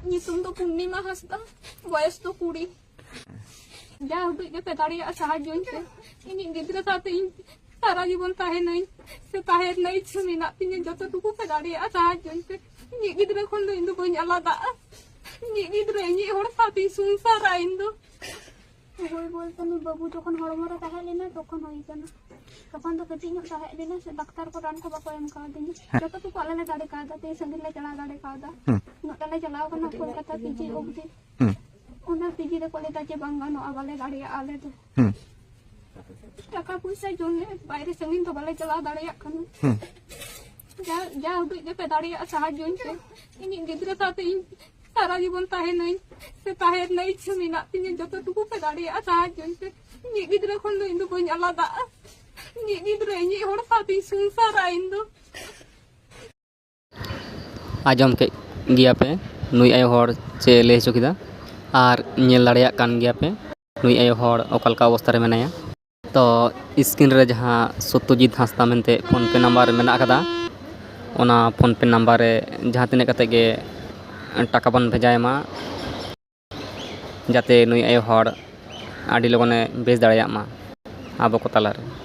nyutum do Purnima Hasda, boys do Puri. Ja udah dia petari sahaja je. Ini gidra satu ini सारा जीवन ताहे नहीं से ताहे नहीं छुमिना तिने जतो टुकु पेदारी साहाज्य je. Ini gidra खन दो इंदु बन आलादा. Ini gidra ini हर साथी संसार इंदु. ওই বলতে আমি বাবু যখন হড়মড়া তাহে লেনা তখন হই জানা তখন তো কতি না তাহে লেনা সে ডাক্তার কো রান কো বাকো এম কা দিন যতটুকু আলাদা গাড়ি কাদা তে সঙ্গে লে চলা গাড়ি কাদা নটালে চালাও কেন কলকাতা পিজি অবধি ওনা পিজি রে কলে তাজে বাঙ্গানো আবালে গাড়ি আলে তো টাকা পয়সা জন্য বাইরে সঙ্গিন তো বালে চালা দাঁড়িয়ে কেন যা যা উঠে যে পেদারিয়া সাহায্য হইছে ইনি গিদ্রা সাথে सारा जीवन ताहे नहीं से ताहे नहीं छुमिना तिने जतटुकु पेदारिया साहाज्य हइसे इनि गिद्रा खन दो इंदु बन आलादा इनि गिद्रा इनि हर साथी संसार इंदु आजम के गिया पे नुई आयो हर चे ले हचो किदा आर नेल दाड़ेया कान गिया पे नुई आयो हर ओकालका अवस्था रे मेनाया तो स्क्रीन रे जहां सत्यजीत हांसदा मेनते फोन पे नंबर मेना कदा ओना फोन पे नंबर रे जहां तिने कते गे टाका बन भेजायमा जाते नुई आयो हर आडी लगने बेच दाड़ेया मा आबो को तालारे।